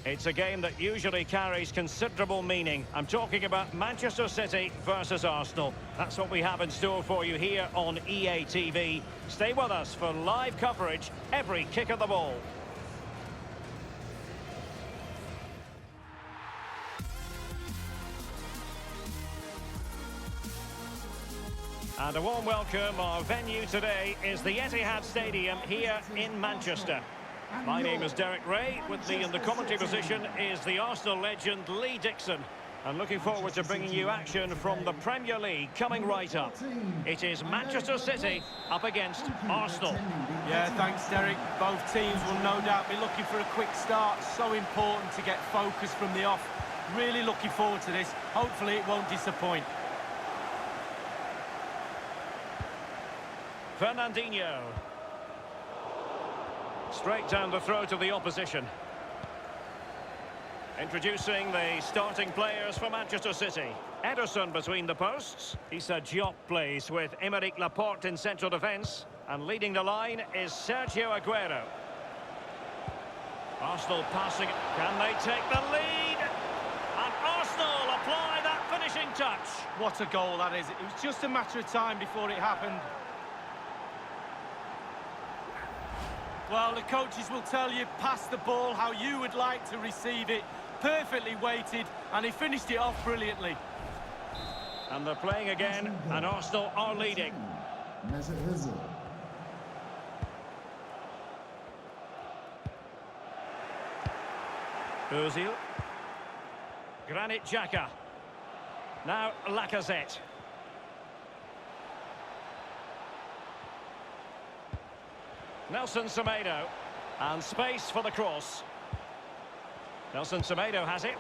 It's a game that usually carries considerable meaning. I'm talking about Manchester City versus Arsenal. That's what we have in store for you here on EA TV. Stay with us for live coverage every kick of the ball. And a warm welcome. Our venue today is the Etihad Stadium here in Manchester. My name is Derek Ray. With me in the commentary position is the Arsenal legend Lee Dixon. And looking forward to bringing you action from the Premier League coming right up. It is Manchester City up against Arsenal. Yeah, thanks Derek. Both teams will no doubt be looking for a quick start. So important to get focus from the off. Really looking forward to this. Hopefully it won't disappoint. Fernandinho. Straight down the throat of the opposition. Introducing the starting players for Manchester City. Ederson between the posts. Issa Diop plays with Aymeric Laporte in central defence. And leading the line is Sergio Aguero. Arsenal passing. Can they take the lead? And Arsenal apply that finishing touch. What a goal that is. It was just a matter of time before it happened. Well, the coaches will tell you, pass the ball how you would like to receive it. Perfectly weighted, and he finished it off brilliantly. And they're playing again, and Arsenal are leading. Ozil. Granit Xhaka. Now Lacazette. Nelson Semedo, and space for the cross. Nelson Semedo has it.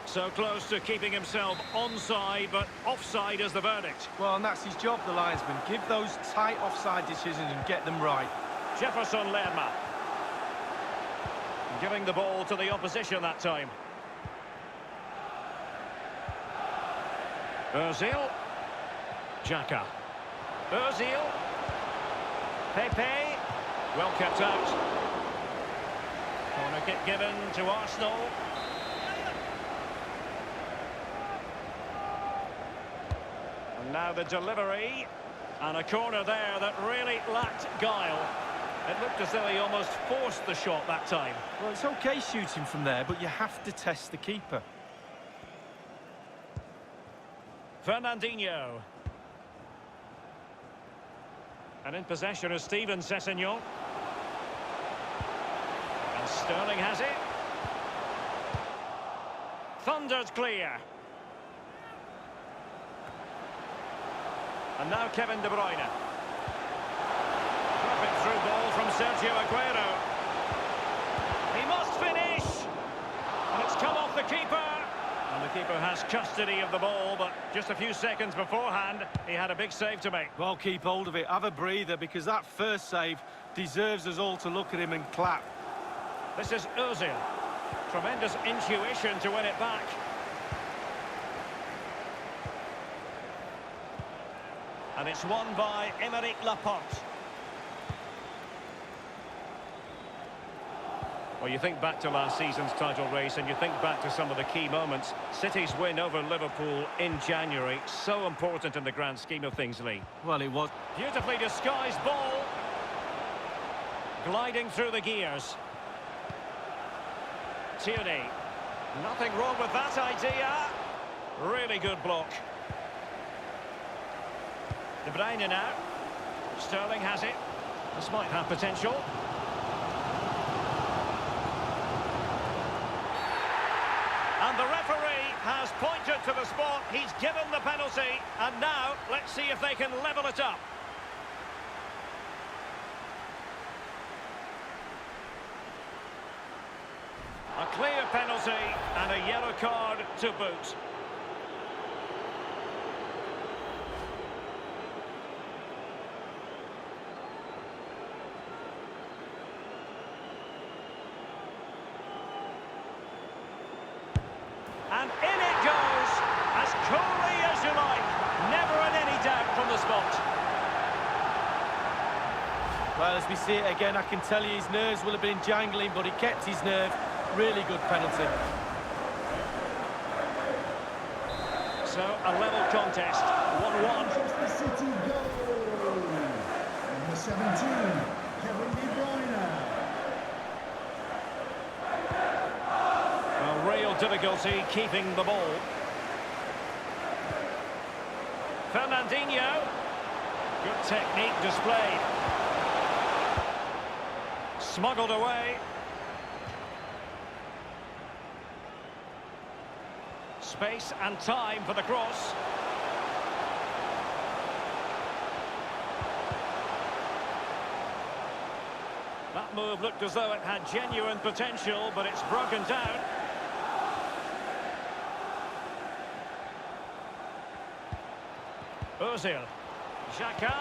So close to keeping himself onside, but offside is the verdict. Well, and that's his job, the linesman. Give those tight offside decisions and get them right. Jefferson Lerma. Giving the ball to the opposition that time. Ozil. Xhaka. Ozil. Pepe. Well kept out. Corner kick given to Arsenal. And now the delivery. And a corner there that really lacked guile. It looked as though he almost forced the shot that time. Well, it's okay shooting from there, but you have to test the keeper. Fernandinho. And in possession is Steven Sessegnon. And Sterling has it. Thundered clear. And now Kevin De Bruyne. Perfect through ball from Sergio Aguero. He must finish. And it's come off the keeper. And the keeper has custody of the ball, but just a few seconds beforehand, he had a big save to make. Well, keep hold of it. Have a breather, because that first save deserves us all to look at him and clap. This is Ozil. Tremendous intuition to win it back. And it's won by Aymeric Laporte. Well, you think back to last season's title race and you think back to some of the key moments. City's win over Liverpool in January, so important in the grand scheme of things, Lee. Well, it was. Beautifully disguised ball. Gliding through the gears. Tierney. Nothing wrong with that idea. Really good block. De Bruyne now. Sterling has it. This might have potential. And the referee has pointed to the spot. He's given the penalty. And now, let's see if they can level it up. A clear penalty and a yellow card to boot. And in it goes, as coolly as you like. Never in any doubt from the spot. Well, as we see it again, I can tell you his nerves will have been jangling, but he kept his nerve. Really good penalty. So, a level contest, 1-1. Manchester City goal. Number 17, Kevin De Bruyne. Well, real difficulty keeping the ball. Fernandinho. Good technique displayed. Smuggled away. Space and time for the cross. That move looked as though it had genuine potential, but it's broken down. Ozil. Xhaka.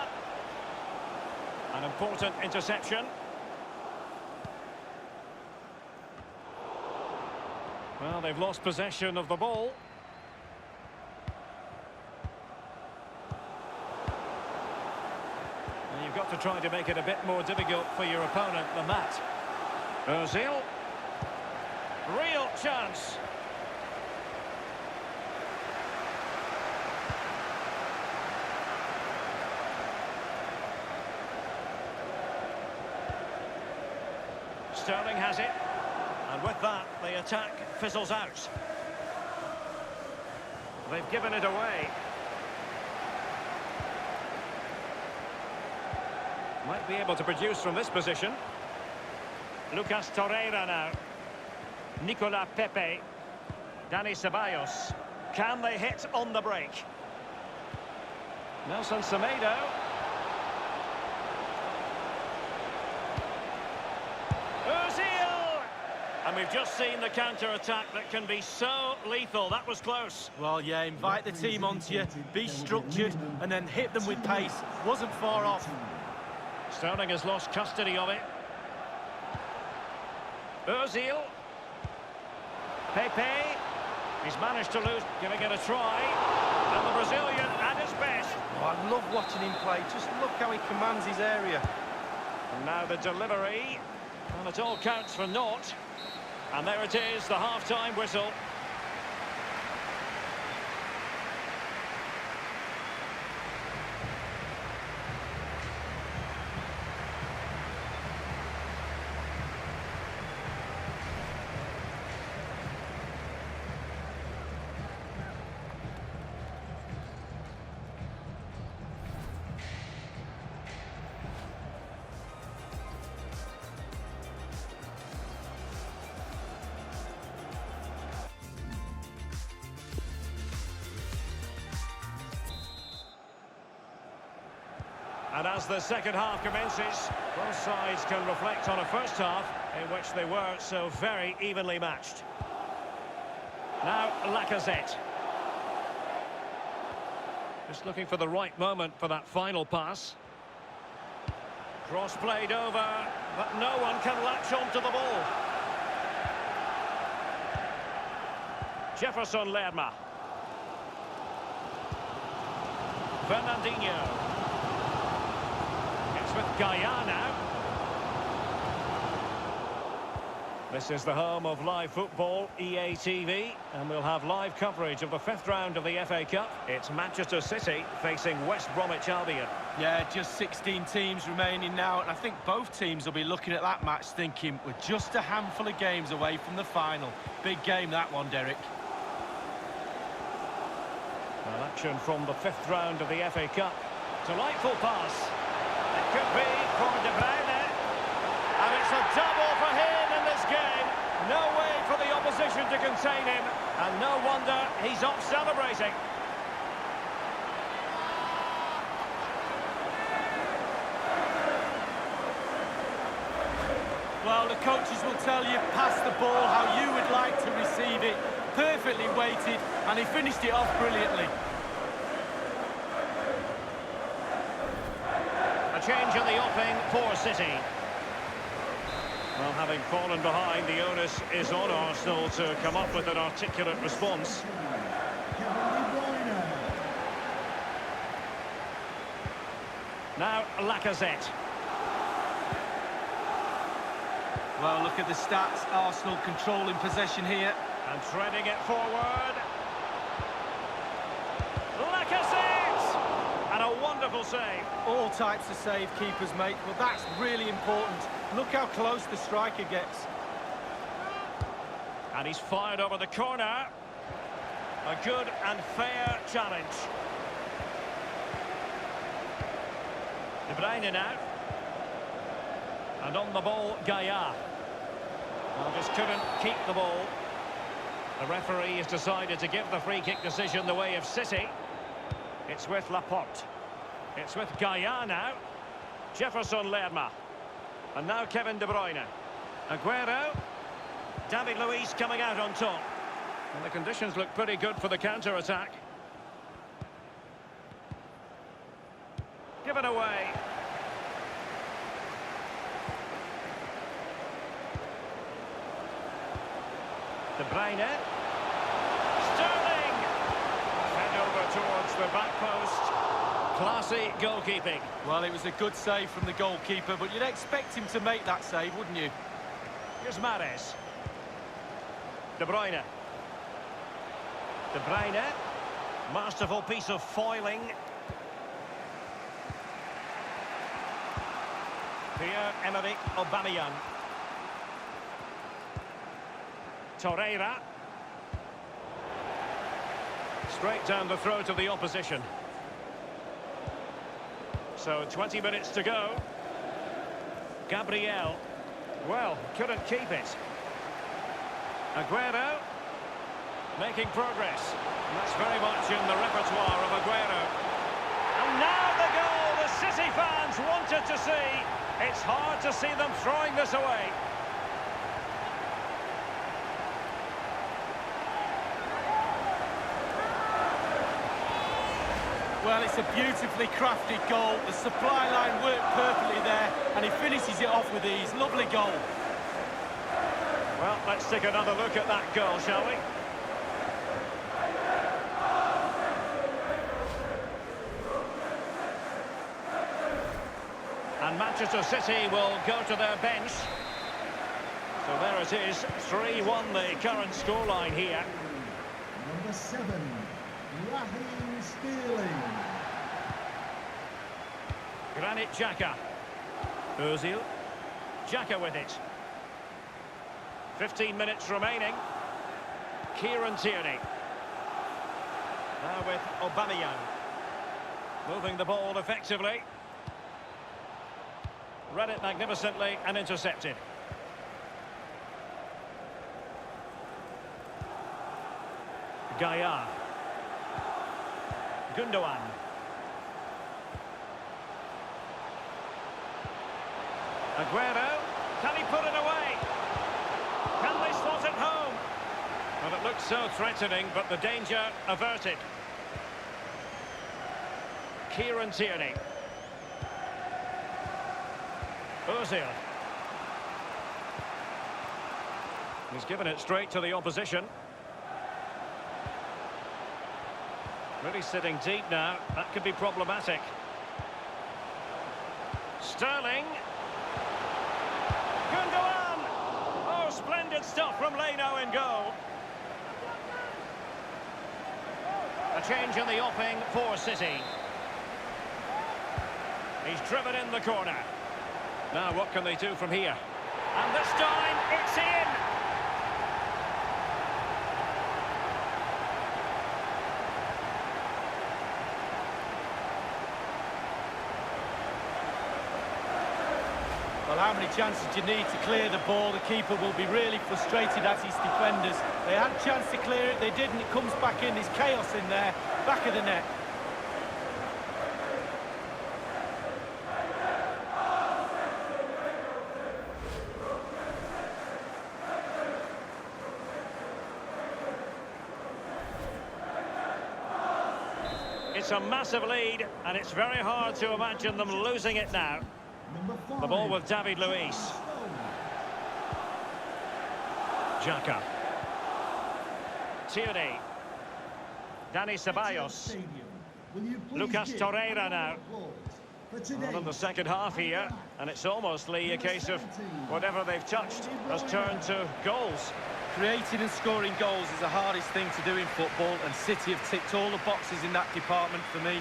An important interception. Well, they've lost possession of the ball. And you've got to try to make it a bit more difficult for your opponent than that. Ozil. Real chance. Sterling has it. And with that, the attack fizzles out. They've given it away. Might be able to produce from this position. Lucas Torreira now. Nicola Pepe. Dani Ceballos. Can they hit on the break? Nelson Semedo. Ozil! And we've just seen the counter-attack that can be so lethal. That was close. Well, yeah, invite the team onto you, be structured, and then hit them with pace. Wasn't far off. Sterling has lost custody of it. Ozil. Pepe. He's managed to lose, giving it a try. And the Brazilian at his best. Oh, I love watching him play. Just look how he commands his area. And now the delivery. And it all counts for naught. And there it is, the half-time whistle. And as the second half commences, both sides can reflect on a first half in which they were so very evenly matched. Now, Lacazette. Just looking for the right moment for that final pass. Cross played over, but no one can latch onto the ball. Jefferson Lerma. Fernandinho. With Guyana. This is the home of live football, EA TV, and we'll have live coverage of the fifth round of the FA Cup. It's Manchester City facing West Bromwich Albion. Yeah, just 16 teams remaining now, and I think both teams will be looking at that match thinking we're just a handful of games away from the final. Big game, that one, Derek. Well, action from the fifth round of the FA Cup. Delightful pass. It could be for De Bruyne. And it's a double for him in this game. No way for the opposition to contain him. And no wonder he's off celebrating. Well, the coaches will tell you, pass the ball how you would like to receive it. Perfectly weighted, and he finished it off brilliantly. Change in the offing for City. Well, having fallen behind, the onus is on Arsenal to come up with an articulate response. Kevin De Bruyne. Now, Lacazette. Well, look at the stats. Arsenal controlling possession here. And threading it forward. Lacazette! And a wonderful save. All types of save keepers make, but that's really important. Look how close the striker gets. And he's fired over the corner. A good and fair challenge. De Bruyne now. And on the ball, Gaia. Well, just couldn't keep the ball. The referee has decided to give the free kick decision the way of City. It's with Laporte. It's with Gaia now. Jefferson Lerma. And now Kevin De Bruyne. Aguero. David Luiz coming out on top. And the conditions look pretty good for the counter-attack. Given away. De Bruyne. Sterling! Head over towards the back post. Classy goalkeeping. Well, it was a good save from the goalkeeper, but you'd expect him to make that save, wouldn't you? Here's Mahrez. De Bruyne. De Bruyne. Masterful piece of foiling. Pierre-Emerick Aubameyang. Torreira. Straight down the throat of the opposition. So 20 minutes to go. Gabriel. Well, couldn't keep it. Aguero. Making progress. And that's very much in the repertoire of Aguero. And now the goal the City fans wanted to see. It's hard to see them throwing this away. Well, it's a beautifully crafted goal. The supply line worked perfectly there, and he finishes it off with ease. Lovely goal. Well, let's take another look at that goal, shall we? And Manchester City will go to their bench. So there it is, 3-1 the current scoreline here. Number 7, Raheem Sterling. Granit Xhaka. Ozil. Xhaka with it. 15 minutes remaining. Kieran Tierney. Now with Aubameyang. Moving the ball effectively. Read it magnificently and intercepted. Gaia. Gundogan. Aguero. Can he put it away? Can they slot it home? Well, it looks so threatening, but the danger averted. Kieran Tierney. Ozil. He's given it straight to the opposition. Really sitting deep now. That could be problematic. Sterling. Gundogan! Oh, splendid stuff from Leno in goal. A change in the offing for City. He's driven in the corner. Now what can they do from here? And this time it's in! Well, how many chances do you need to clear the ball? The keeper will be really frustrated at his defenders. They had a chance to clear it, they didn't. It comes back in, there's chaos in there, back of the net. It's a massive lead, and it's very hard to imagine them losing it now. Number 5, The ball with David Luiz. Xhaka. Tierney. Dani Ceballos. Stadium. Will you please Lucas give Torreira a round now. of applause Well, in the second half here, and it's almost a case of whatever they've touched has turned to goals. Creating and scoring goals is the hardest thing to do in football, and City have ticked all the boxes in that department for me.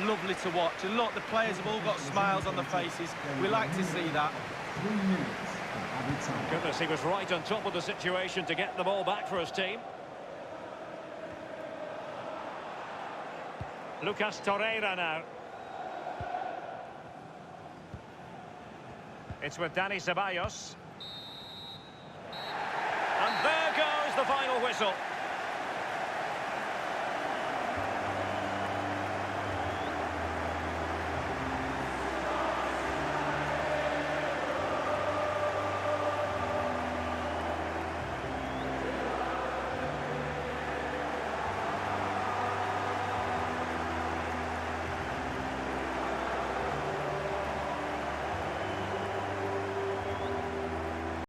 Lovely to watch. And look, the players have all got smiles on their faces. We like to see that. 3 minutes of added time. Goodness, he was right on top of the situation to get the ball back for his team. Lucas Torreira now. It's with Dani Ceballos. And there goes the final whistle.